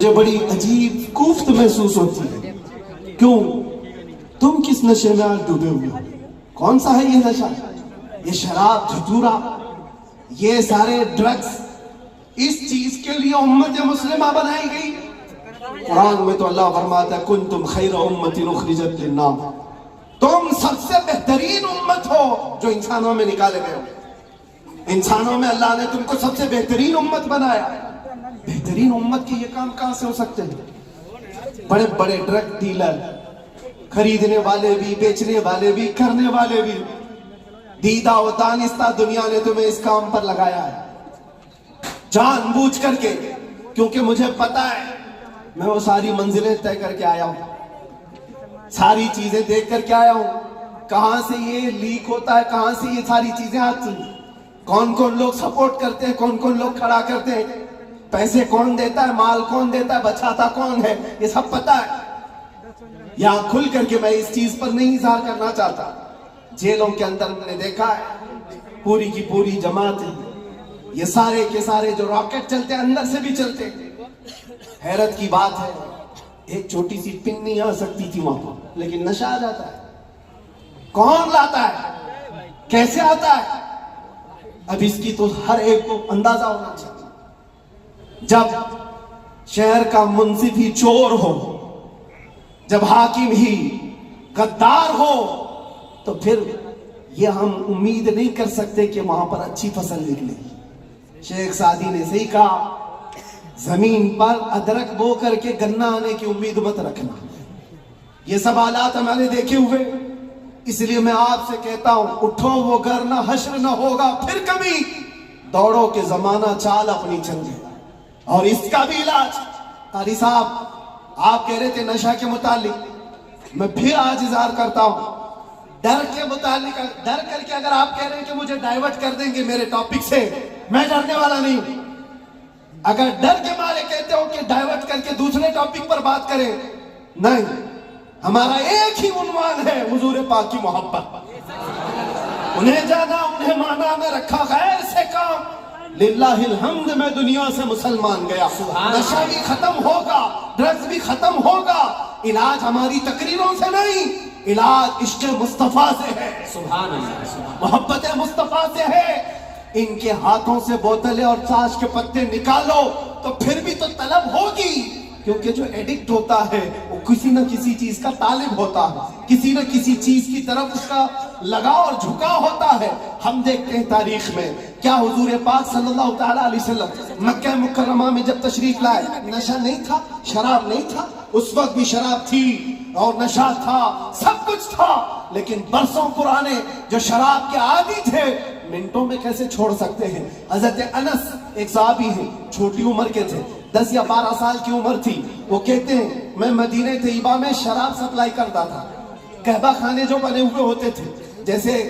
مجھے بڑی عجیب کوفت محسوس ہوتی ہے. کیوں؟ تم کس نشے میں آج ڈوبے ہوئے ہو؟ کون سا ہے یہ نشہ؟ یہ شراب، دھتورا، یہ سارے ڈرگز، اس چیز کے لیے امت مسلمہ بنائی گئی. قرآن میں تو اللہ فرماتا ہے کنتم خیر امت اخرجت للناس، تم سب سے بہترین امت ہو جو انسانوں میں نکالے گئے ہو. انسانوں میں اللہ نے تم کو سب سے بہترین امت بنایا. بہترین امت کے یہ کام کہاں سے ہو سکتے ہیں؟ بڑے بڑے ڈرگ ڈیلر، خریدنے والے بھی، بیچنے والے بھی، کرنے والے بھی، دیدہ و دانستہ دنیا نے تمہیں اس کام پر لگایا ہے جان بوجھ کر کے. کیونکہ مجھے پتا ہے میں وہ ساری منزلیں طے کر کے آیا ہوں، ساری چیزیں دیکھ کر کے آیا ہوں، کہاں سے یہ لیک ہوتا ہے، کہاں سے یہ ساری چیزیں آتی ہیں، کون کون لوگ سپورٹ کرتے ہیں، کون کون لوگ کھڑا کرتے ہیں، پیسے کون دیتا ہے، مال کون دیتا ہے، بچاتا کون ہے، یہ سب پتا ہے. یہاں کھل کر کے میں اس چیز پر نہیں اظہار کرنا چاہتا. جیلوں کے اندر میں نے دیکھا ہے پوری کی پوری جماعت، یہ سارے کے سارے جو راکٹ چلتے ہیں اندر سے بھی چلتے ہیں. حیرت کی بات ہے ایک چھوٹی سی پن نہیں آ سکتی تھی وہاں پر، لیکن نشہ آ جاتا ہے. کون لاتا ہے، کیسے آتا ہے؟ اب اس کی تو ہر ایک کو اندازہ ہونا چاہیے. جب شہر کا منصف ہی چور ہو، جب حاکم ہی غدار ہو، تو پھر یہ ہم امید نہیں کر سکتے کہ وہاں پر اچھی فصل نکلے. شیخ سعدی نے صحیح کہا، زمین پر ادرک بو کر کے گنا آنے کی امید مت رکھنا. یہ سب حالات ہمارے دیکھے ہوئے، اس لیے میں آپ سے کہتا ہوں اٹھو وہ گر نہ حشر نہ ہوگا پھر کبھی، دوڑو کہ زمانہ چال اپنی چل گئے. اور اس کا بھی علاج، قاری صاحب آپ کہہ رہے تھے نشہ کے متعلق، میں پھر آج اظہار کرتا ہوں ڈر کے متعلق. ڈر کر کے اگر آپ کہہ رہے ہیں کہ مجھے ڈائیورٹ کر دیں گے میرے ٹاپک سے، میں ڈرنے والا نہیں ہوں. اگر ڈر کے مارے کہتے ہو کہ ڈائیورٹ کر کے دوسرے ٹاپک پر بات کریں، نہیں، ہمارا ایک ہی عنوان ہے حضور پاک کی محبت. انہیں جانا انہیں مانا، میں رکھا غیر سے کام. للہ الحمد میں دنیا سے مسلمان گیا. نشہ بھی ختم ہوگا، ڈرگز بھی ختم ہوگا. علاج ہماری تقریروں سے نہیں، علاج عشق مصطفیٰ سے ہے. سبحان اللہ، محبت مصطفیٰ سے ہے. ان کے ہاتھوں سے بوتلیں اور تاش کے پتے نکالو تو پھر بھی تو طلب ہوگی. کیونکہ جو ایڈکٹ ہوتا ہے وہ کسی نہ کسی چیز کا طالب ہوتا ہے، کسی نہ کسی چیز کی طرف اس کا لگاؤ اور جھکاؤ ہوتا ہے. ہم دیکھتے ہیں تاریخ میں کیا حضور پاک صلی اللہ تعالیٰ علیہ وسلم مکہ مکرمہ میں جب تشریف لائے، نشہ نہیں تھا، شراب نہیں تھا. اس وقت بھی شراب تھی اور نشہ تھا، سب کچھ تھا. لیکن برسوں پرانے جو شراب کے عادی تھے منٹوں میں کیسے چھوڑ سکتے ہیں؟ حضرت انس ایک صحابی ہیں، چھوٹی عمر کے تھے، 10 یا 12 سال کی عمر تھی. وہ کہتے ہیں میں مدینہ طیبہ میں شراب سپلائی کرتا تھا. قہبہ خانے جو بنے ہوئے ہوتے تھے، جیسے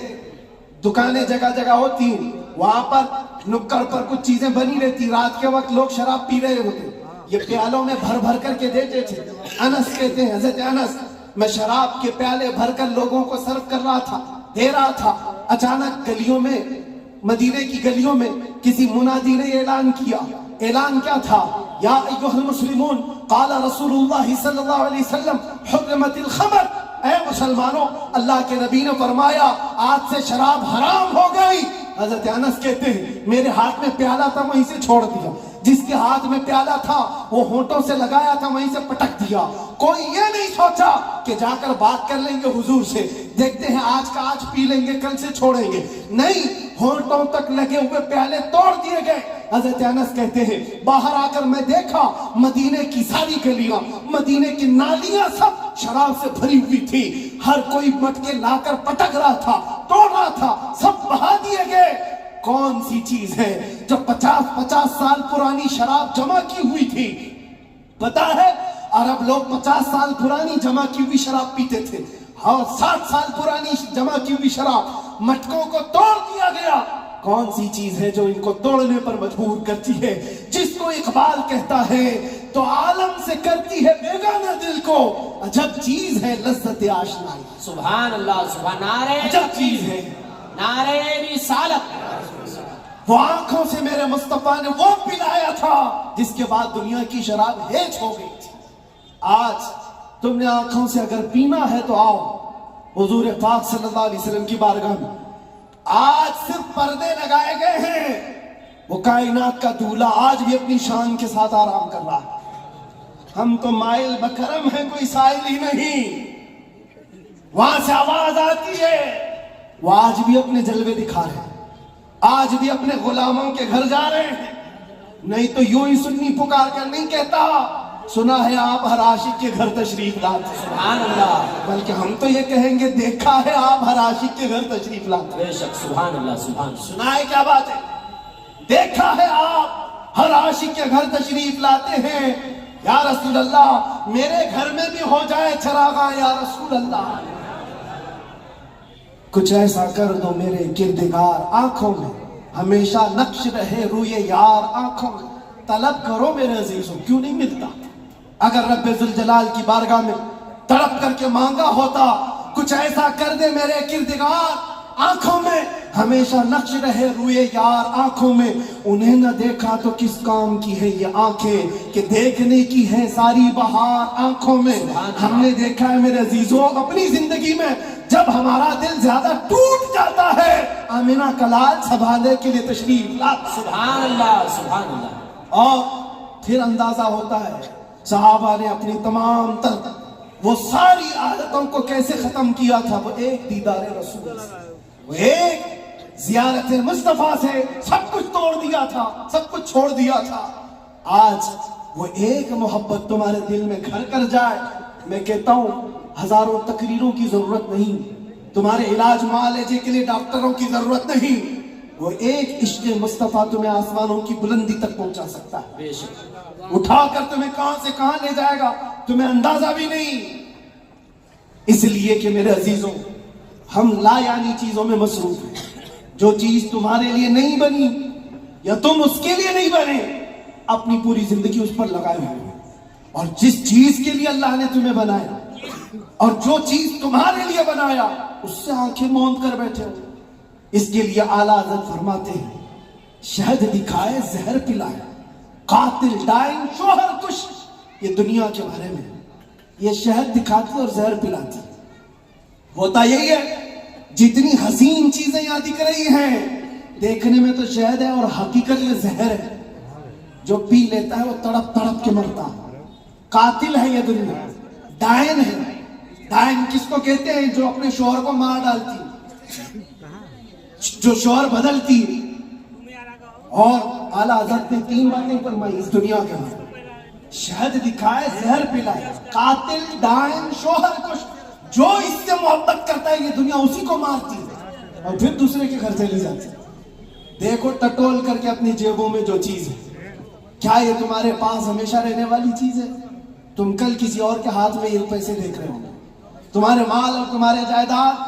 دکانیں جگہ جگہ ہوتی ہیں، وہاں پر نکڑ پر کچھ چیزیں بنی رہتی، رات کے وقت لوگ شراب پی رہے ہوتے، یہ پیالوں میں بھر بھر کر کے دیتے تھے. انس کہتے ہیں حضرت انس میں شراب کے پیالے بھر کر لوگوں کو سرو کر رہا تھا، دے رہا تھا. اچانک گلیوں میں، مدینے کی گلیوں میں کسی منادی نے اعلان کیا. اعلان کیا تھا؟ یا ایھا المسلمون قال رسول اللہ صلی اللہ علیہ وسلم حرمت الخمر. اے مسلمانوں، اللہ کے نبی نے فرمایا آج سے شراب حرام ہو گئی. حضرت انس کہتے ہیں میرے ہاتھ میں پیالہ تھا وہیں سے چھوڑ دیا، جس کے ہاتھ میں پیالہ تھا وہ ہونٹوں سے لگایا تھا وہیں سے پٹک دیا. کوئی یہ نہیں سوچا کہ جا کر بات کر لیں گے حضور سے، دیکھتے ہیں آج کا آج پی لیں گے کل سے چھوڑیں گے. نہیں، ہونٹوں تک لگے ہوئے پیالے توڑ دیے گئے. حضرت انس کہتے ہیں باہر آ کر میں دیکھا مدینے کی ساری گلیاں، مدینے کی نالیاں سب شراب سے بھری ہوئی تھی. ہر کوئی مٹکے لا کر پٹک رہا تھا، توڑ رہا تھا، سب بہا دیے گئے. کون سی چیز ہے جو 50 سال پرانی شراب جمع کی ہوئی تھی؟ پتا ہے عرب لوگ 50 سال پرانی جمع کی ہوئی شراب پیتے تھے، اور 60 سال پرانی جمع کی ہوئی شراب مٹکوں کو توڑ دیا گیا. کون سی چیز ہے جو ان کو توڑنے پر مجبور کرتی ہے؟ جس کو اقبال کہتا ہے تو عالم سے کرتی ہے بیگانہ دل کو، عجب چیز ہے لذت آشنائی. سبحان اللہ، سبحان، نعرہ عجب چیز ہے، نعرہ رسالت. وہ آنکھوں سے میرے مصطفیٰ نے وہ پلایا تھا جس کے بعد دنیا کی شراب ہیچ ہو گئی تھی۔ آج تم نے آنکھوں سے اگر پینا ہے تو آؤ حضور پاک صلی اللہ علیہ وسلم کی بارگاہ میں۔ آج صرف پردے لگائے گئے ہیں، وہ کائنات کا دولہا آج بھی اپنی شان کے ساتھ آرام کر رہا ہے۔ ہم تو مائل بکرم ہیں، کوئی سائل ہی نہیں۔ وہاں سے آواز آتی ہے، وہ آج بھی اپنے جلوے دکھا رہے ہیں، آج بھی اپنے غلاموں کے گھر جا رہے ہیں۔ نہیں تو یوں ہی سنی پکار کر نہیں کہتا سنا ہے آپ ہر عاشق کے گھر تشریف لاتے، سبحان اللہ، بلکہ ہم تو یہ کہیں گے دیکھا ہے آپ ہر عاشق کے گھر تشریف لاتے۔ بے شک، سبحان اللہ، سبحان اللہ۔ سنا ہے کیا بات ہے؟ دیکھا ہے آپ ہر عاشق کے گھر تشریف لاتے ہیں۔ یا رسول اللہ میرے گھر میں بھی ہو جائے چراغاں، یا رسول اللہ کچھ ایسا کر دو میرے کردگار، آنکھوں میں ہمیشہ نقش رہے روئے یار، آنکھوں میں طلب کرو میرے عزیزوں، کیوں نہیں ملتا؟ اگر رب ذوالجلال کی بارگاہ میں تڑپ کر کے مانگا ہوتا کچھ ایسا کر دے میرے کردگار، آنکھوں میں ہمیشہ نقش رہے روئے یار، آنکھوں میں انہیں نہ دیکھا تو کس کام کی ہے یہ آنکھیں کہ دیکھنے کی ہے ساری بہار، آنکھوں میں ہم نے دیکھا ہے میرے عزیزوں اپنی زندگی میں جب ہمارا دل زیادہ ٹوٹ جاتا ہے آمینہ کلال سنبھالنے کے لیے تشریف لاتا، سبحان اللہ، سبحان اللہ۔ اور پھر اندازہ ہوتا ہے صحابہ نے اپنی تمام تر وہ ساری عادتوں کو کیسے ختم کیا تھا۔ وہ ایک دیدار رسول سے، وہ ایک زیارت مصطفیٰ سے سب کچھ توڑ دیا تھا، سب کچھ چھوڑ دیا تھا۔ آج وہ ایک محبت تمہارے دل میں گھر کر جائے، میں کہتا ہوں ہزاروں تقریروں کی ضرورت نہیں، تمہارے علاج معالجے کے لیے ڈاکٹروں کی ضرورت نہیں، وہ ایک عشق مصطفیٰ تمہیں آسمانوں کی بلندی تک پہنچا سکتا ہے، بے شک، اٹھا کر تمہیں کہاں سے کہاں لے جائے گا تمہیں اندازہ بھی نہیں۔ اس لیے کہ میرے عزیزوں ہم لا یعنی چیزوں میں مصروف ہیں، جو چیز تمہارے لیے نہیں بنی یا تم اس کے لیے نہیں بنے اپنی پوری زندگی اس پر لگائے ہوئے ہیں، اور جس چیز کے لیے اللہ نے تمہیں بنایا اور جو چیز تمہارے لیے بنایا اس سے آنکھیں موند کر بیٹھے ہو۔ اس کے لیے اعلیٰ حضرت فرماتے ہیں شہد دکھائے زہر پلائے، قاتل ڈائن شوہر کش، یہ دنیا کے بارے میں یہ شہد دکھاتی اور زہر پلاتی۔ ہوتا یہی ہے جتنی حسین چیزیں یہاں دکھ رہی ہیں دیکھنے میں تو شہد ہے اور حقیقت میں زہر ہے، جو پی لیتا ہے وہ تڑپ تڑپ کے مرتا ہے۔ قاتل ہے یہ دنیا، ڈائن ہے۔ ڈائن کس کو کہتے ہیں؟ جو اپنے شوہر کو مار ڈالتی، جو شوہر بدلتی۔ اور اعلیٰ حضرت نے 3 باتیں فرمائی اس دنیا کے بارے میں، شہد دکھائے زہر پلائے، قاتل ڈائن شوہر کش، جو اس سے محبت کرتا ہے یہ دنیا اسی کو مارتی ہے اور پھر دوسرے کے گھر چلی جاتی ہے۔ دیکھو ٹٹول کر کے اپنی جیبوں میں جو چیز ہے، کیا یہ تمہارے پاس ہمیشہ رہنے والی چیز ہے؟ تم کل کسی اور کے ہاتھ میں یہ پیسے دیکھ رہے ہوں گے، تمہارے مال اور تمہارے جائیداد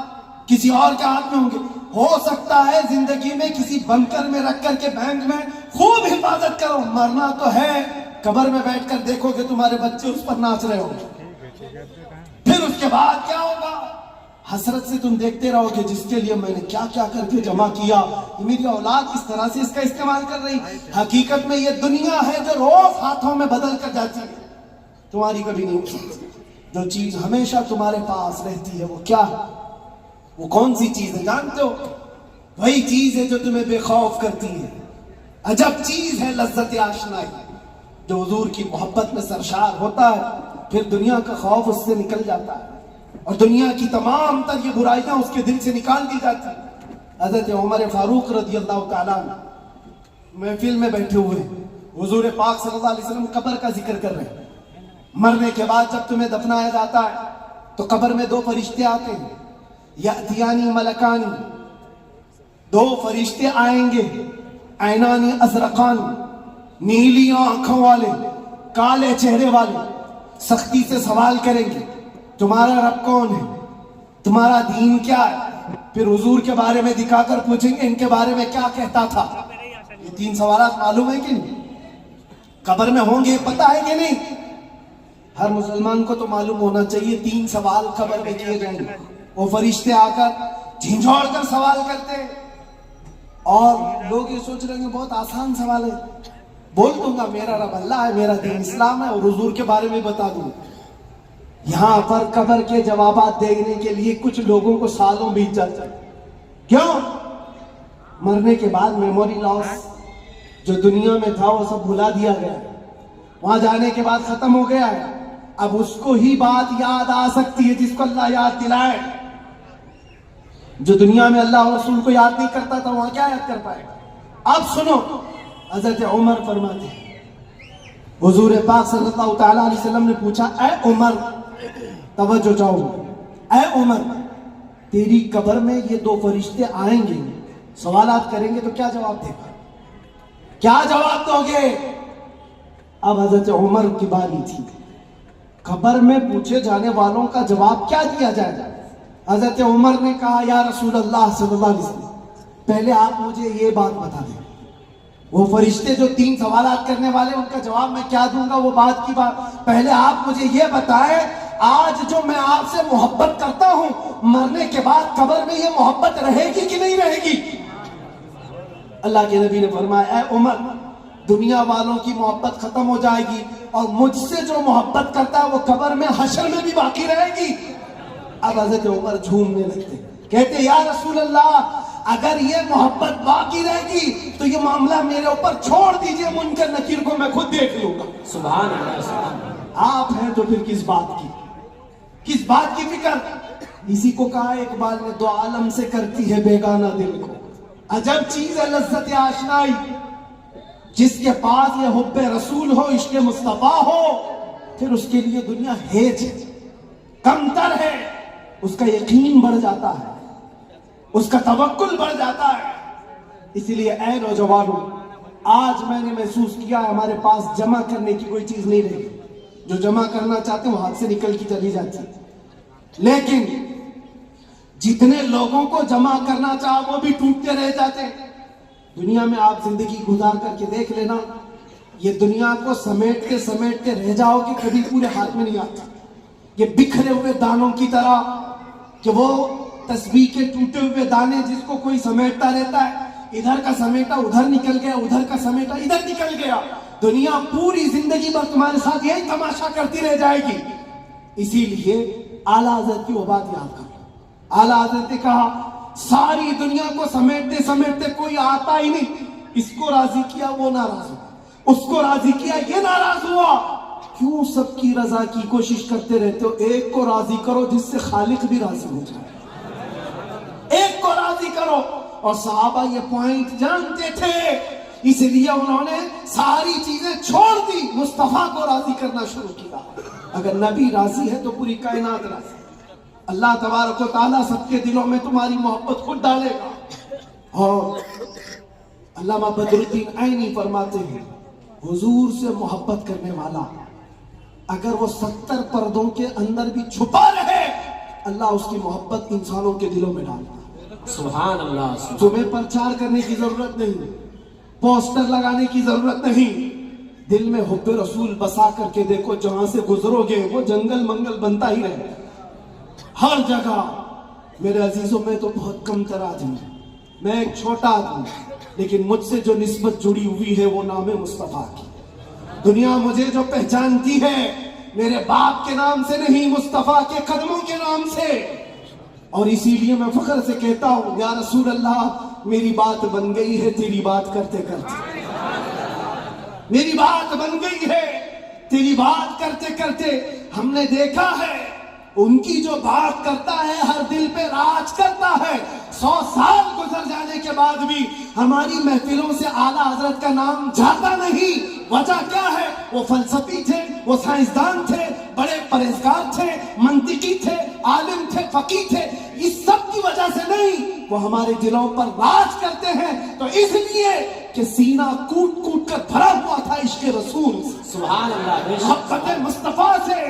کسی اور کے ہاتھ میں ہوں گے۔ ہو سکتا ہے زندگی میں کسی بنکر میں رکھ کر کے بینک میں خوب حفاظت کرو، مرنا تو ہے، قبر میں بیٹھ کر دیکھو کہ تمہارے بچے اس پر ناچ رہے ہوں گے، پھر اس کے بعد کیا ہوگا؟ حسرت سے تم دیکھتے رہو کہ جس کے لیے میں نے کیا کیا کر کے جمع کیا، میری اولاد کس طرح سے اس کا استعمال کر رہی۔ حقیقت میں یہ دنیا ہے جو روز ہاتھوں میں بدل کر جاتی ہے، تمہاری کبھی نہیں ہو سکتی۔ جو چیز ہمیشہ تمہارے پاس رہتی ہے وہ کیا ہے؟ وہ کون سی چیز ہے جانتے ہو؟ وہی چیز ہے جو تمہیں بے خوف کرتی ہے۔ عجب چیز ہے لذت آشنائی، جو حضور کی محبت میں سرشار ہوتا ہے پھر دنیا کا خوف اس سے نکل جاتا ہے اور دنیا کی تمام تر یہ برائیاں اس کے دل سے نکال دی جاتی ہیں۔ حضرت عمر فاروق رضی اللہ تعالیٰ عنہ محفل میں بیٹھے ہوئے حضور پاک صلی اللہ علیہ وسلم قبر کا ذکر کر رہے ہیں۔ مرنے کے بعد جب تمہیں دفنایا جاتا ہے تو قبر میں 2 فرشتے آتے ہیں، یأتیانی ملکانی، 2 فرشتے آئیں گے، عینانی ازرقان، نیلی آنکھوں والے، کالے چہرے والے، سختی سے سوال کریں گے تمہارا رب کون ہے، تمہارا دین کیا ہے؟ پھر حضور کے بارے میں دکھا کر پوچھیں گے ان کے بارے میں کیا کہتا تھا۔ یہ 3 سوالات معلوم ہے کہ نہیں؟ قبر میں ہوں گے پتہ ہے کہ نہیں؟ ہر مسلمان کو تو معلوم ہونا چاہیے 3 سوال قبر میں کیے جائیں گے۔ وہ فرشتے آ کر جھنجھوڑ کر سوال کرتے ہیں اور لوگ یہ سوچ رہے ہیں کہ بہت آسان سوال ہے، بول دوں گا میرا رب اللہ ہے، میرا دین اسلام ہے اور حضور کے بارے میں بتا دوں. یہاں پر قبر کے جوابات دینے کے لیے کچھ لوگوں کو سالوں بیت جاتے ہیں. کیوں؟ مرنے کے بعد میموری لاس جو دنیا میں تھا وہ سب بھلا دیا گیا، وہاں جانے کے بعد ختم ہو گیا ہے. اب اس کو ہی بات یاد آ سکتی ہے جس کو اللہ یاد دلائے. جو دنیا میں اللہ اور رسول کو یاد نہیں کرتا تھا وہاں کیا یاد کر پائے گا؟ اب سنو، حضرت عمر فرماتے ہیں، حضور پاک صلی اللہ تعالیٰ علیہ وسلم نے پوچھا، اے عمر، توجہ چاہو، اے عمر، تیری قبر میں یہ دو فرشتے آئیں گے، سوالات کریں گے تو کیا جواب دے گا؟ کیا جواب دو گے؟ اب حضرت عمر کی باری تھی. قبر میں پوچھے جانے والوں کا جواب کیا دیا جائے گا؟ حضرت عمر نے کہا، یا رسول اللہ صلی اللہ علیہ وسلم، پہلے آپ مجھے یہ بات بتا دیں، وہ فرشتے جو 3 سوالات کرنے والے ان کا جواب میں کیا دوں گا وہ بات کی بات. پہلے آپ مجھے یہ بتائیں، آج جو میں آپ سے محبت کرتا ہوں، مرنے کے بعد قبر میں یہ محبت رہے گی کہ نہیں رہے گی؟ اللہ کے نبی نے فرمایا، اے عمر، دنیا والوں کی محبت ختم ہو جائے گی اور مجھ سے جو محبت کرتا ہے وہ قبر میں حشر میں بھی باقی رہے گی. اب حضرت عمر جھومنے لگتے، کہتے، یا رسول اللہ، اگر یہ محبت باقی رہے گی تو یہ معاملہ میرے اوپر چھوڑ دیجئے، منکر نکیر کو میں خود دیکھ لوں گا. سبحان اللہ، سبحان اللہ. آپ ہیں تو پھر کس بات کی فکر؟ اسی کو کہا اقبال نے، دو عالم سے کرتی ہے بیگانہ دل کو، عجب چیز ہے لذت آشنائی، جس کے پاس یہ حب رسول ہو، عشق مصطفیٰ ہو، پھر اس کے لیے دنیا ہیج ہے، کمتر ہے، اس کا یقین بڑھ جاتا ہے، اس کا توکل بڑھ جاتا ہے. اسی لیے اے نوجوانوں، آج میں نے محسوس کیا ہمارے پاس جمع کرنے کی کوئی چیز نہیں رہی. جو جمع کرنا چاہتے ہیں وہ ہاتھ سے نکل کی چلی جاتی ہے، لیکن جتنے لوگوں کو جمع کرنا چاہو وہ بھی ٹوٹتے رہ جاتے ہیں. دنیا میں آپ زندگی گزار کر کے دیکھ لینا، یہ دنیا کو سمیٹ کے رہ جاؤ کہ کبھی پورے ہاتھ میں نہیں آتا. یہ بکھرے ہوئے دانوں کی طرح، کہ وہ تسبیح کے ٹوٹے ہوئے دانے جس کو کوئی سمیٹتا رہتا ہے، ادھر کا سمیٹا ادھر نکل گیا، ادھر کا سمیٹا ادھر نکل گیا. دنیا پوری زندگی بھر تمہارے ساتھ یہی تماشا کرتی رہ جائے گی. اسی لیے اعلیٰ حضرت کی وہ بات یاد کرو. اعلیٰ حضرت نے کہا، ساری دنیا کو سمیٹتے کوئی آتا ہی نہیں، اس کو راضی کیا وہ ناراض ہوا، اس کو راضی کیا یہ ناراض ہوا. کیوں سب کی رضا کی کوشش کرتے رہتے ہو؟ ایک کو راضی کرو جس سے خالق بھی راضی ہو جائے، ایک کو راضی کرو. اور صحابہ یہ پوائنٹ جانتے تھے، اس لیے انہوں نے ساری چیزیں چھوڑ دی، مصطفیٰ کو راضی کرنا شروع کیا. اگر نبی راضی ہے تو پوری کائنات راضی. اللہ تبارک و تعالیٰ سب کے دلوں میں تمہاری محبت خود ڈالے گا. اور علامہ بدر الدین عینی فرماتے ہیں، حضور سے محبت کرنے والا اگر وہ 70 پردوں کے اندر بھی چھپا رہے، اللہ اس کی محبت انسانوں کے دلوں میں ڈالتا ہے. سبحان اللہ. تمہیں پرچار کرنے کی ضرورت نہیں، پوسٹر لگانے کی ضرورت نہیں. دل میں حب رسول بسا کر کے دیکھو، جہاں سے گزرو گے وہ جنگل منگل بنتا ہی رہے ہر جگہ. میرے عزیزوں، میں تو بہت کم تر آدمی، میں ایک چھوٹا آدمی، لیکن مجھ سے جو نسبت جڑی ہوئی ہے وہ نام مصطفیٰ کی. دنیا مجھے جو پہچانتی ہے میرے باپ کے نام سے نہیں، مصطفیٰ کے قدموں کے نام سے. اور اسی لیے میں فخر سے کہتا ہوں، یا رسول اللہ، میری بات بن گئی ہے تیری بات کرتے کرتے، میری بات بن گئی ہے تیری بات کرتے کرتے. ہم نے دیکھا ہے ان کی جو بات کرتا ہے ہر دل پہ راج کرتا ہے. 100 سال گزر جانے کے بعد بھی ہماری محفلوں سے اعلیٰ حضرت کا نام جاتا نہیں. وجہ کیا ہے؟ وہ فلسفی تھے، وہ سائنسدان تھے، بڑے پرہیزگار تھے، منطقی تھے، عالم تھے، فقیہ تھے. اس سب کی وجہ سے نہیں، وہ ہمارے دلوں پر راج کرتے ہیں. تو اس لیے کہ سینہ کوٹ کوٹ کر بھرا ہوا تھا عشق رسول سے، سبحان اللہ، محبت مصطفیٰ سے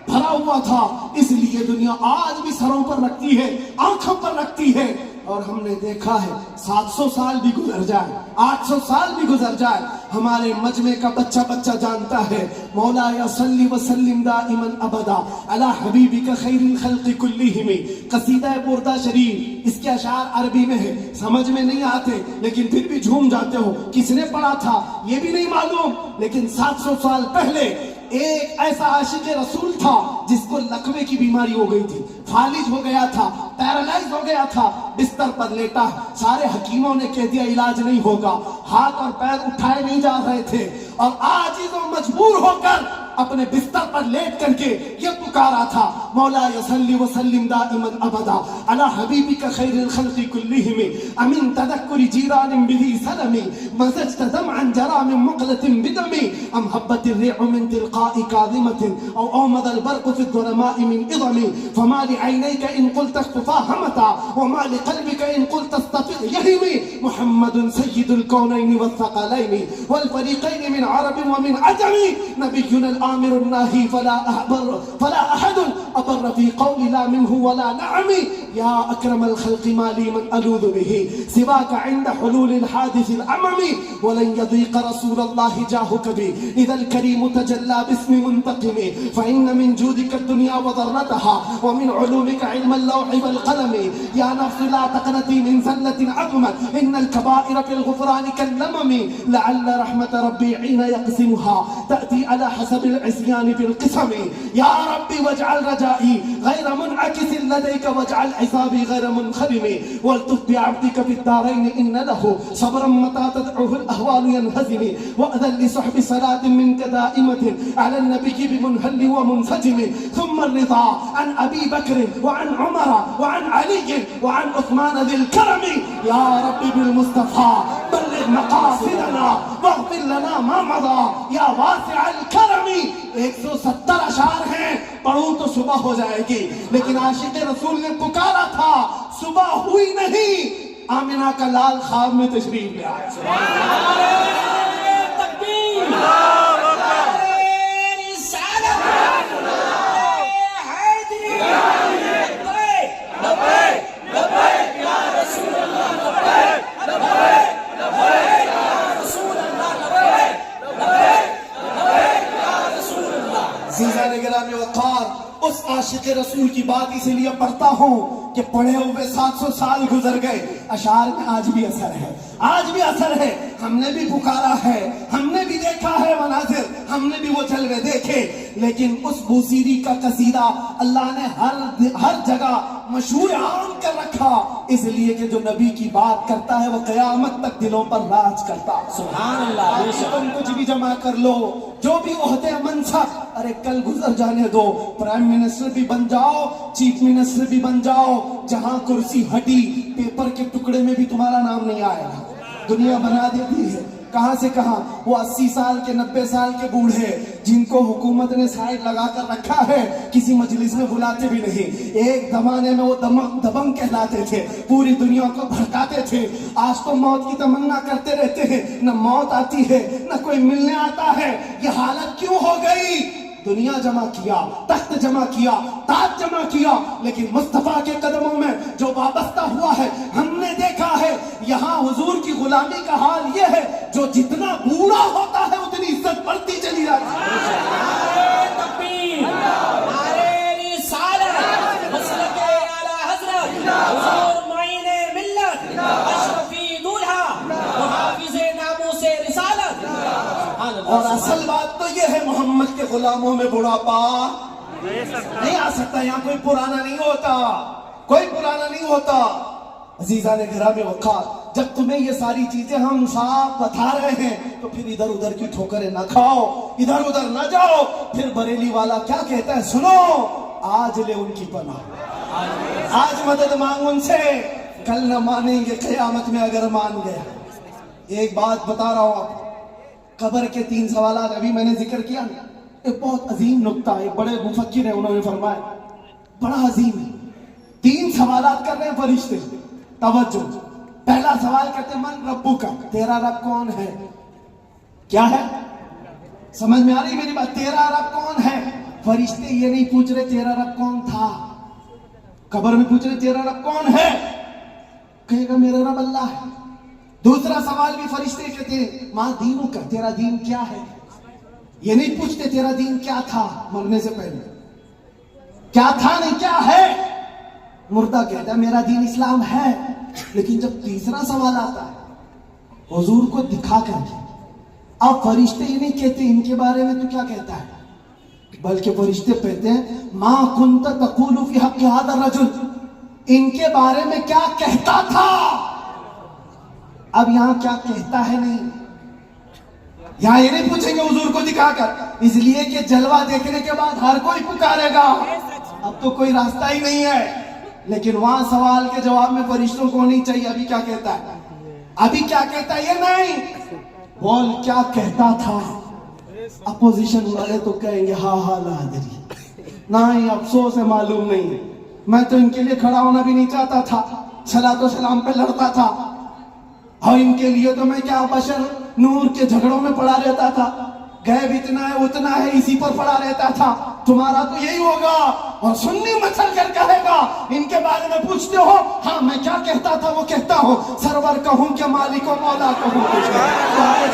بھرا ہوا تھا. اس لیے دنیا آج بھی سروں پر رکھتی ہے، آنکھوں پر رکھتی ہے. اور ہم نے دیکھا ہے 700 سال بھی گزر جائے 800 سال بھی گزر جائے ہمارے مجمع کا بچہ بچہ جانتا ہے مولا یا صلی وسلم دائما ابدا علی حبیبک خیر الخلق کلہم. قصیدہ بردہ شریف اس کے اشعار عربی میں ہے, سمجھ میں نہیں آتے لیکن پھر بھی جھوم جاتے ہو. کس نے پڑھا تھا یہ بھی نہیں معلوم, لیکن 700 سال پہلے ایک ایسا عاشق رسول تھا جس کو لقوے کی بیماری ہو گئی تھی, فالج ہو گیا تھا, پیرالائز ہو گیا تھا, بستر پر لیٹا. سارے حکیموں نے کہہ دیا علاج نہیں ہوگا, ہاتھ اور پیر اٹھائے نہیں جا رہے تھے, اور عاجز و مجبور ہو کر اپنے بستر پر لیٹ کر کے یہ پکارا تھا مولا صلی وسلم دائما ابدا علی حبیبک خیر الخلق کلہم امن تذکر جیران بذی سلم مزجت دمعا جرى من مقلة بدم ام هبت الريح من تلقاء كاظمة او اومض البرق في الظلماء من اضم فما لعينيك ان قلت اختفى همتا وما لقلبك ان قلت استفق يهمي محمد سيد الكونين والثقلين والفريقين من عرب ومن عجم نبينا الآمر الناهي فلا أحد أبر في قول لا منه ولا نعم يا أكرم الخلق ما لي من ألوذ به سواك عند حلول الحادث الأمم ولن يضيق رسول الله جاهك بي إذا الكريم تجلى باسم منتقم فإن من جودك الدنيا وضرتها ومن علومك علم اللوح والقلم يا نفس لا تقنطي من زلة عظمت إن الكبائر في الغفران كاللمم لعل رحمة ربي حين يقسمها تأتي على حسب العصيان في القسم يا ربي واجعل رجائي غير منعكس لديك واجعل حسابي غير منخرم والطف بعبدك في الدارين إن له صبرا متى تدعوه الأهوال ينهزم وأذن لصحب صلاة منك دائمة على النبي بمنهل ومنسجم ثم الرضا عن أبي بكر وعن عمر وعن علي وعن عثمان ذي الكرم يا ربي بالمصطفى بلغ مقاصدنا واغفر لنا ما مضى يا واسع الكرم. 170 اشعار ہیں, پڑھوں تو صبح ہو جائے گی, لیکن عاشق رسول نے پکارا تھا, صبح ہوئی نہیں, آمنہ کا لال خواب میں تشریف لے آئے. اس عاشق رسول کی بات اسی لیے پڑھتا ہوں کہ پڑھے ہوئے 700 سال گزر گئے, اشعار میں آج بھی اثر ہے, آج بھی اثر ہے. ہم نے بھی پکارا ہے, ہم نے بھی دیکھا ہے مناظر, ہم نے بھی وہ جلوے دیکھے, لیکن اس بوسیری کا قصیدہ اللہ نے ہر جگہ مشہور عام کر رکھا, اس لیے کہ جو نبی کی بات کرتا ہے وہ قیامت تک دلوں پر راج کرتا. سبحان اللہ. تم کچھ بھی جمع کر لو, جو بھی عہدے منصب, ارے کل گزر جانے دو, پرائم منسٹر بھی بن جاؤ, چیف منسٹر بھی بن جاؤ, جہاں کرسی ہٹی پیپر کے ٹکڑے میں بھی تمہارا نام نہیں آئے گا. دنیا بنا دیتی ہے کہاں سے کہاں. وہ 80 سال کے 90 سال کے بوڑھے جن کو حکومت نے سائڈ لگا کر رکھا ہے, کسی مجلس میں بلاتے بھی نہیں. ایک زمانے میں وہ دبنگ کہلاتے تھے, پوری دنیا کو بھڑکاتے تھے. آج تو موت کی تمنا کرتے رہتے ہیں, نہ موت آتی ہے نہ کوئی ملنے آتا ہے. یہ حالت کیوں ہو گئی؟ دنیا جمع کیا, تخت جمع کیا, تاج جمع کیا, لیکن مصطفیٰ کے قدموں میں جو وابستہ ہوا ہے ہم نے دیکھا ہے. یہاں حضور کی غلامی کا حال یہ ہے, جو جتنا بوڑھا ہوتا ہے اتنی عزت بڑھتی چلی جاتی ہے. اور اصل بات تو یہ ہے, محمد کے غلاموں میں بڑھاپا نہیں آ سکتا. یہاں کوئی پرانا نہیں ہوتا, کوئی پرانا نہیں ہوتا. عزیزان گرامی وقار, جب تمہیں یہ ساری چیزیں ہم صاف بتا رہے ہیں تو پھر ادھر ادھر کی ٹھوکریں نہ کھاؤ, ادھر ادھر نہ جاؤ. پھر بریلی والا کیا کہتا ہے سنو, آج لے ان کی پناہ, آج مدد مانگ ان سے, کل نہ مانیں گے قیامت میں اگر مان گیا. ایک بات بتا رہا ہوں آپ, قبر کے 3 سوالات ابھی میں نے ذکر کیا. ایک بہت عظیم نکتہ, ایک بڑے مفکر ہیں, انہوں نے فرمایا, بڑا عظیم ہے. 3 سوالات کر رہے ہیں فرشتے, توجہ. پہلا سوال کرتے ہیں من ربو کا, تیرا رب کون ہے؟ کیا ہے؟ سمجھ میں آ رہی میری بات؟ تیرا رب کون ہے؟ فرشتے یہ نہیں پوچھ رہے تیرا رب کون تھا, قبر میں پوچھ رہے تیرا رب کون ہے. کہے گا میرا رب اللہ ہے. دوسرا سوال بھی فرشتے کہتے ہیں ماں دینوں کا، تیرا دین کیا ہے؟ یہ نہیں پوچھتے تیرا دین کیا تھا مرنے سے پہلے، کیا تھا نہیں کیا ہے. مردہ کہتا ہے میرا دین اسلام ہے. لیکن جب تیسرا سوال آتا ہے حضور کو دکھا کر کے، اب فرشتے یہ نہیں کہتے ان کے بارے میں تو کیا کہتا ہے، بلکہ فرشتے کہتے ہیں ما کنت تقول فی حق ھذا الرجل، ان کے بارے میں کیا کہتا تھا. اب یہاں کیا کہتا ہے نہیں، یہاں یہ نہیں پوچھیں گے حضور کو دکھا کر، اس لیے کہ جلوہ دیکھنے کے بعد ہر کوئی پکارے گا، اب تو کوئی راستہ ہی نہیں ہے. لیکن وہاں سوال کے جواب میں فرشتوں کو نہیں چاہیے ابھی کیا کہتا ہے، ابھی کیا کہتا ہے یہ نہیں، بول کیا کہتا تھا. اپوزیشن والے تو کہیں گے ہاں ہاں لا ادری، نہیں افسوس ہے معلوم نہیں، میں تو ان کے لیے کھڑا ہونا بھی نہیں چاہتا تھا، صلاۃ و سلام پہ لڑتا تھا، اور ان کے لیے تو میں کیا بشر نور کے جھگڑوں میں پڑا رہتا تھا، غیب اتنا ہے اتنا ہے اسی پر پڑا رہتا تھا. تمہارا تو یہی ہوگا. اور سنی مچل کر کہے گا ان کے بارے میں پوچھتے ہو، ہاں میں کیا کہتا تھا وہ کہتا ہوں، سرور کہوں کہ مالک و مولا کہوں تجھے،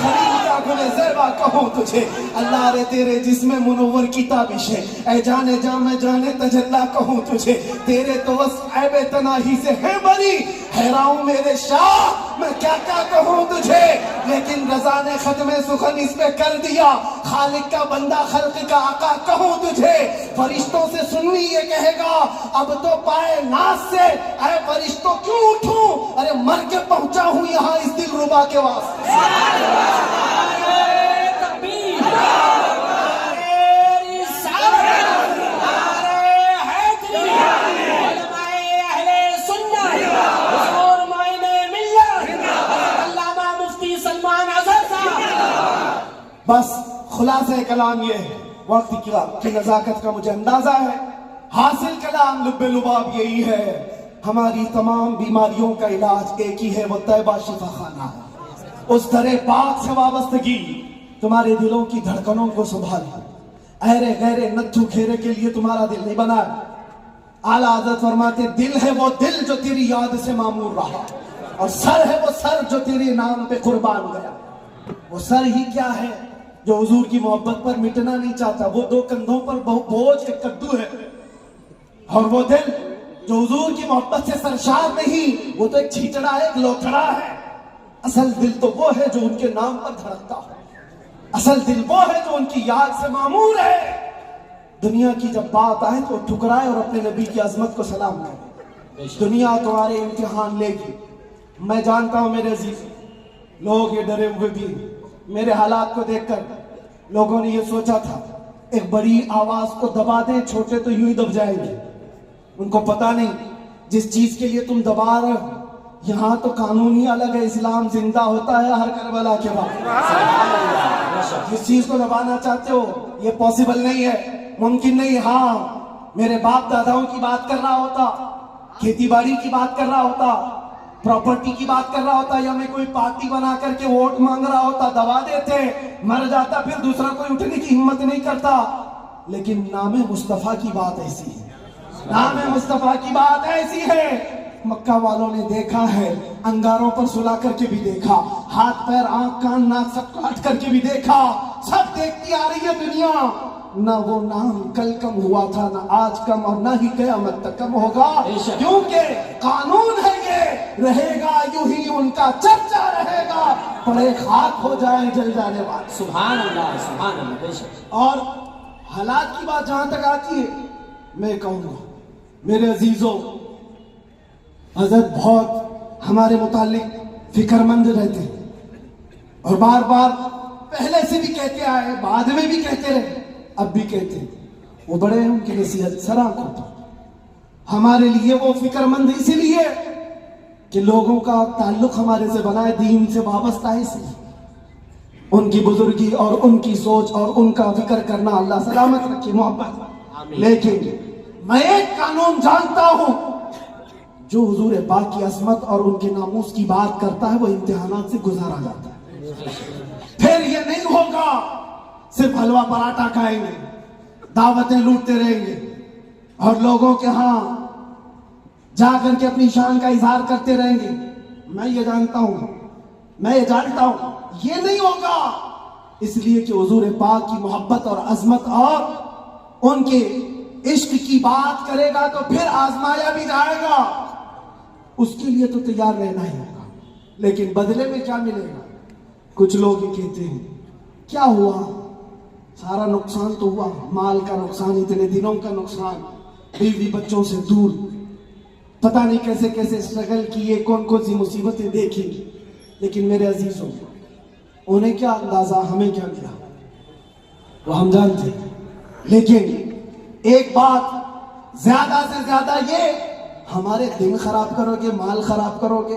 خلیل کا گل زیبا کہوں تجھے، اللہ رے تیرے جسم منور کی تابش ہے، اے جانے جا میں جانے تجلا کہوں تجھے، تیرے تو وصف عیب تناہی سے ہے بری، حیراؤں میرے شاہ میں کیا کیا کہوں تجھے. لیکن رضا نے ختم سخن اس پہ کر دیا، خالق کا بندہ خلق کا آقا کہوں تجھے. فرشتوں سے سننی یہ کہے گا اب تو پائے ناز سے اے فرشتوں کیوں اٹھوں، ارے مر کے پہنچا ہوں یہاں اس دل ربا کے واسطے. بس خلاصہ کلام یہ ہے، وقت کی نزاکت کا مجھے اندازہ ہے، حاصل کلام لب لباب یہی ہے، ہماری تمام بیماریوں کا علاج ایک ہی ہے، وہ طیبہ شفا خانہ ہے. اس در پاک سے وابستگی تمہارے دلوں کی دھڑکنوں کو سنبھالے. اہرے غیرے نتھو کھیرے کے لیے تمہارا دل نہیں بنا. اعلیٰ حضرت فرماتے دل ہے وہ دل جو تیری یاد سے معمور رہا، اور سر ہے وہ سر جو تیرے نام پہ قربان گیا. وہ سر ہی کیا ہے جو حضور کی محبت پر مٹنا نہیں چاہتا، وہ دو کندھوں پر بوجھ ایک کدو ہے. اور وہ دل جو حضور کی محبت سے سرشار نہیں، وہ تو ایک چھیچڑا ہے، ایک لوتھڑا ہے. اصل دل تو وہ ہے جو ان کے نام پر دھڑکتا ہو، اصل دل وہ ہے جو ان کی یاد سے معمور ہے. دنیا کی جب بات آئے تو ٹھکرائے اور اپنے نبی کی عظمت کو سلام کرے. دنیا تمہارے امتحان لے گی. میں جانتا ہوں میرے عزیز لوگ یہ ڈرے ہوئے بھی، میرے حالات کو دیکھ کر لوگوں نے یہ سوچا تھا ایک بڑی آواز کو دبا دیں، چھوٹے تو یوں ہی دب جائیں گے. ان کو پتا نہیں جس چیز کے لیے تم دبا رہے ہو، یہاں تو قانون ہی الگ ہے، اسلام زندہ ہوتا ہے ہر کربلا کے بعد. جس چیز کو دبانا چاہتے ہو یہ پاسبل نہیں ہے، ممکن نہیں. ہاں میرے باپ داداؤں کی بات کر رہا ہوتا، کھیتی باڑی کی بات کر رہا ہوتا، پراپرٹی کی بات کر رہا ہوتا، یا میں کوئی پارٹی بنا کر کے ووٹ مانگ رہا ہوتا، دبا دیتے، مر جاتا، پھر دوسرا کوئی اٹھنے کی ہمت نہیں کرتا. لیکن نام مصطفیٰ کی بات ایسی ہے، نام مصطفیٰ کی بات ایسی ہے. مکہ والوں نے دیکھا ہے، انگاروں پر سلا کر کے بھی دیکھا، ہاتھ پیر آنکھ کان ناک سب کاٹ کر کے بھی دیکھا، سب دیکھتی آ رہی ہے دنیا. نہ وہ نام کل کم ہوا تھا، نہ آج کم، اور نہ ہی قیامت تک کم ہوگا، کیونکہ قانون ہے یہ، رہے گا یوں ہی ان کا چرچا رہے گا، پڑے خاک ہو جائیں جل جانے والے. سبحان اللہ سبحان اللہ. بے شک. اور حالات کی بات جہاں تک آتی ہے، میں کہوں گا میرے عزیزوں، حضرت بہت ہمارے متعلق فکر مند رہتے ہیں، اور بار بار پہلے سے بھی کہتے آئے، بعد میں بھی کہتے رہے، اب بھی کہتے ہیں. وہ بڑے ہیں، ان کی نصیحت سراں کو ہمارے لیے وہ فکر مند اسی لیے کہ لوگوں کا تعلق ہمارے سے بنا ہے، دین سے وابستہ ہے، اس لیے ان کی بزرگی اور ان کی سوچ اور ان کا فکر کرنا اللہ سلامت رکھے، محبت. لیکن میں ایک قانون جانتا ہوں، جو حضور پاک کی عظمت اور ان کے ناموس کی بات کرتا ہے وہ امتحانات سے گزارا جاتا ہے. پھر یہ نہیں ہوگا صرف حلوہ پراٹھا کھائیں گے، دعوتیں لوٹتے رہیں گے، اور لوگوں کے ہاں جا کر کے اپنی شان کا اظہار کرتے رہیں گے. میں یہ جانتا ہوں یہ نہیں ہوگا، اس لیے کہ حضور پاک کی محبت اور عظمت اور ان کے عشق کی بات کرے گا تو پھر آزمایا بھی جائے گا، اس کے لیے تو تیار رہنا ہی ہوگا، لیکن بدلے میں کیا ملے گا؟ کچھ لوگ یہ کہتے ہیں کیا ہوا، سارا نقصان تو ہوا، مال کا نقصان، اتنے دنوں کا نقصان، بیوی بچوں سے دور، پتہ نہیں کیسے کیسے اسٹرگل کیے، کون کون سی مصیبتیں دیکھی، لیکن میرے عزیزوں انہیں کیا اندازہ، ہمیں کیا ملا وہ ہم جانتے ہیں، لیکن ایک بات زیادہ سے زیادہ یہ، ہمارے دن خراب کرو گے، مال خراب کرو گے،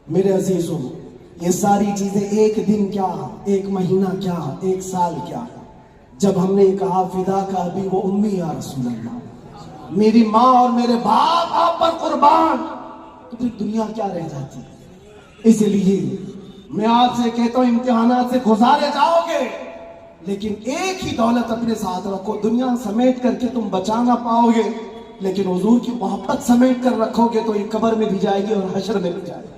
میرے عزیزوں یہ ساری چیزیں ایک دن کیا، ایک مہینہ کیا، ایک سال کیا، جب ہم نے کہا فدا کا ابھی وہ امی یا رسول اللہ، میری ماں اور میرے باپ آپ پر قربان، تو پھر دنیا کیا رہ جاتی ہے؟ اس لیے میں آپ سے کہتا ہوں امتحانات سے گزارے جاؤ گے، لیکن ایک ہی دولت اپنے ساتھ رکھو، دنیا سمیٹ کر کے تم بچا نہ پاؤ گے، لیکن حضور کی محبت سمیٹ کر رکھو گے تو یہ قبر میں بھی جائے گی اور حشر میں بھی جائے گی۔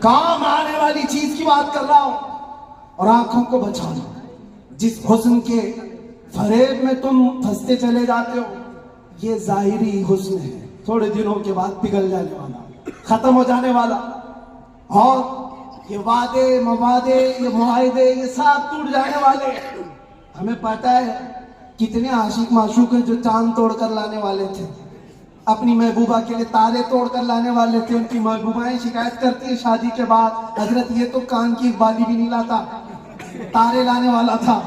کام آنے والی چیز کی بات کر رہا ہوں، اور آنکھوں کو بچا لو، جس حسن کے فریب میں تم پھنستے چلے جاتے ہو، یہ ظاہری حسن ہے، تھوڑے دنوں کے بعد پگھل جانے والا، ختم ہو جانے والا، اور یہ وعدے موادے یہ معاہدے یہ سب ٹوٹ جانے والے۔ ہمیں پتہ ہے کتنے عاشق معشوق ہیں جو چاند توڑ کر لانے والے تھے، اپنی محبوبہ کے لیے تارے توڑ کر لانے والے تھے، ان کی محبوبائیں شکایت کرتی ہیں شادی کے بعد، حضرت یہ تو کان کی بالی بھی نہیں لاتا، تارے لانے والا تھا،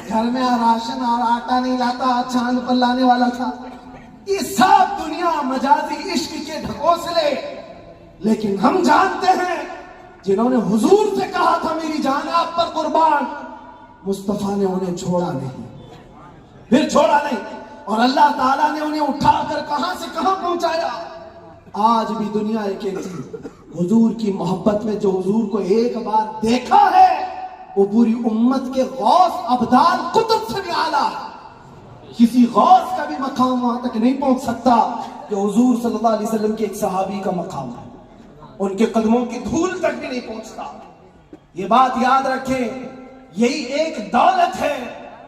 گھر میں راشن اور آٹا نہیں لاتا، چاند پر لانے والا تھا۔ یہ سب دنیا مجازی عشق کے ڈھکوسلے، لیکن ہم جانتے ہیں جنہوں نے حضور سے کہا تھا میری جان آپ پر قربان، مصطفیٰ نے انہیں چھوڑا نہیں، پھر چھوڑا نہیں، اور اللہ تعالیٰ نے انہیں اٹھا کر کہاں سے کہاں پہنچایا۔ آج بھی دنیا یہ کہتی حضور کی محبت میں جو حضور کو ایک بار دیکھا ہے وہ پوری امت کے غوث ابدال قطب سے بھی اعلیٰ ہے، کسی غوث کا بھی مقام وہاں تک نہیں پہنچ سکتا جو حضور صلی اللہ علیہ وسلم کے ایک صحابی کا مقام ہے، ان کے قدموں کی دھول تک بھی نہیں پہنچتا۔ یہ بات یاد رکھیں، یہی ایک دولت ہے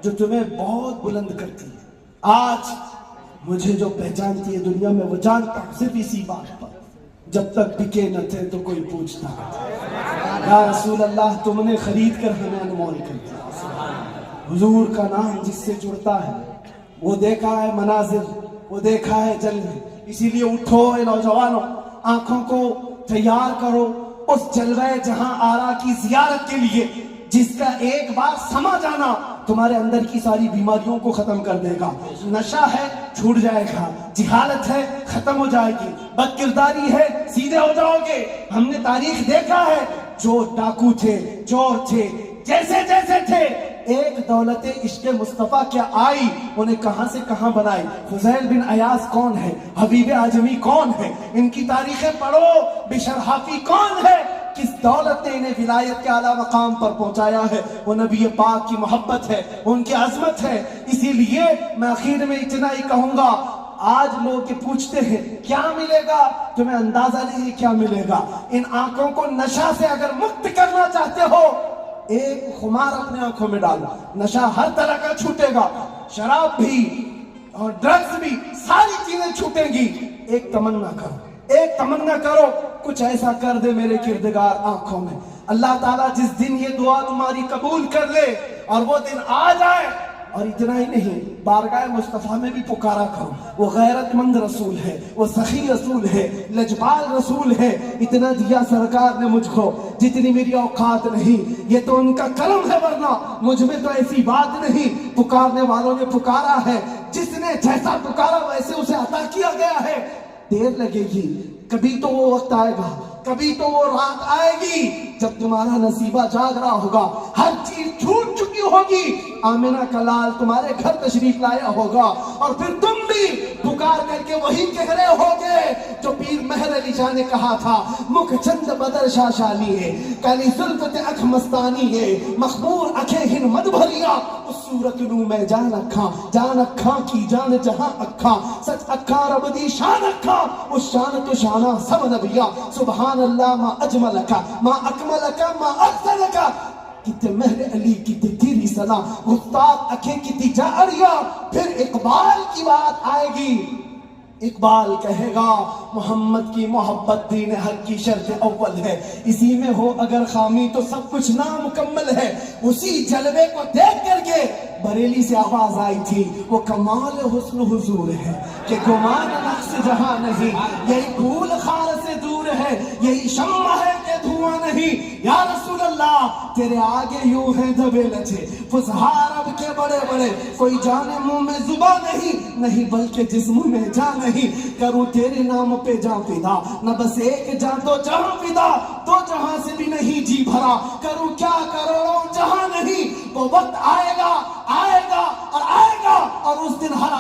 جو تمہیں بہت بلند کرتی ہے۔ آج مجھے جو پہچانتی ہے دنیا میں وہ جانتا ہوں صرف اسی بات پر، جب تک بکے نہ تھے تو کوئی پوچھتا نہ تھا، یا رسول اللہ تم نے خرید کر ہمیں انمول کر دیا۔ حضور کا نام جس سے جڑتا ہے وہ دیکھا ہے مناظر، وہ دیکھا ہے جلوے، اسی لیے اٹھو اے نوجوانوں، آنکھوں کو تیار کرو اس جلوہ جہاں آرا کی زیارت کے لیے، جس کا ایک بار سما جانا تمہارے اندر کی ساری بیماریوں کو ختم کر دے گا۔ نشہ ہے چھوٹ جائے گا، جہالت ہے ختم ہو جائے گی، بد کرداری ہے سیدھے ہو جاؤ گے۔ ہم نے تاریخ دیکھا ہے، جو ڈاکو تھے، چور تھے، جیسے جیسے تھے، ایک دولت عشق مصطفیٰ کیا آئی، انہیں کہاں سے کہاں بنائی۔ فضیل بن عیاض کون ہے، حبیب اعجمی کون ہے، ان کی تاریخیں پڑھو، بشر حافی کون ہے، کس دولت نے انہیں ولایت کے اعلیٰ مقام پر پہنچایا ہے، وہ نبی پاک کی محبت ہے، ان کی عظمت ہے۔ اسی لیے میں آخر میں اتنا ہی کہوں گا، آج لوگ پوچھتے ہیں کیا ملے گا، تمہیں اندازہ نہیں کیا ملے گا۔ ان آنکھوں کو نشہ سے اگر مکت کرنا چاہتے ہو، ایک خمار اپنے آنکھوں میں ڈالو، نشہ ہر طرح کا چھوٹے گا، شراب بھی اور ڈرگز بھی، ساری چیزیں چھوٹیں گی۔ ایک تمنا کرو، ایک تمنا کرو، کچھ ایسا کر دے میرے کردگار آنکھوں میں۔ اللہ تعالیٰ جس دن یہ دعا تمہاری قبول کر لے اور وہ دن آ جائے، اور اتنا ہی نہیں، بارگاہ مصطفیٰ میں بھی پکارا کرو، وہ غیرت مند رسول ہے، وہ سخی رسول ہے، لجپال رسول ہے، اتنا دیا سرکار نے مجھ کو جتنی میری اوقات نہیں، یہ تو ان کا کرم ہے، ورنہ مجھ میں تو ایسی بات نہیں۔ پکارنے والوں نے پکارا ہے، جس نے جیسا پکارا ویسے اسے عطا کیا گیا ہے۔ دیر لگے گی، کبھی تو وہ وقت آئے گا، کبھی تو وہ رات آئے گی جب تمہارا نصیبہ جاگ رہا ہوگا، ہر چیز چھوٹ چکی ہوگی، آمنہ کا لال تمہارے گھر تشریف لایا ہوگا، اور پھر تم بھی پکار کر کے وہی کہہ رہے ہوگے جو پیر مہر علی شاہ نے کہا تھا، مکھ چند بدر شاشانی ہے، کالی زلفت اکھ مستانی ہے، مخمور اکھیں ہن مد بھریا، اس صورت نو میں جان اکھاں کی جان جہاں اکھاں، سچ اکھاں رب دی شان اکھاں، اس شان تو شانہ سب نبیا، سبحان اللہ ما اجملکا ما اکملکا ما احسنکا، کتے مہر علی کتے تیری سنا، گفتاد اکھیں کتی جاریا۔ پھر اقبال کی بات آئے گی، اقبال کہے گا محمد کی محبت دین حق کی شرط اول ہے، اسی میں ہو اگر خامی تو سب کچھ نامکمل ہے۔ اسی جلوے کو دیکھ کر کے بریلی سے آواز آئی تھی، وہ کمال حسن حضور ہے کہ گمان نقص جہاں نہیں، یہی پھول خار سے دور ہے، یہی شمع ہے کہ دھواں نہیں۔ یا رسول اللہ تیرے آگے یوں ہیں دبے لچے فضہار اب کے بڑے بڑے، کوئی جانے منہ میں زباں نہیں بلکہ جسم میں جان نہیں، کروں تیرے نام پہ جان فدا، نہ بس ایک جان تو جہاں فدا، تو جہاں سے بھی نہیں جی بھرا، کروں کیا کروڑوں جہاں نہیں۔ وہ وقت آئے گا اور اس دن ہر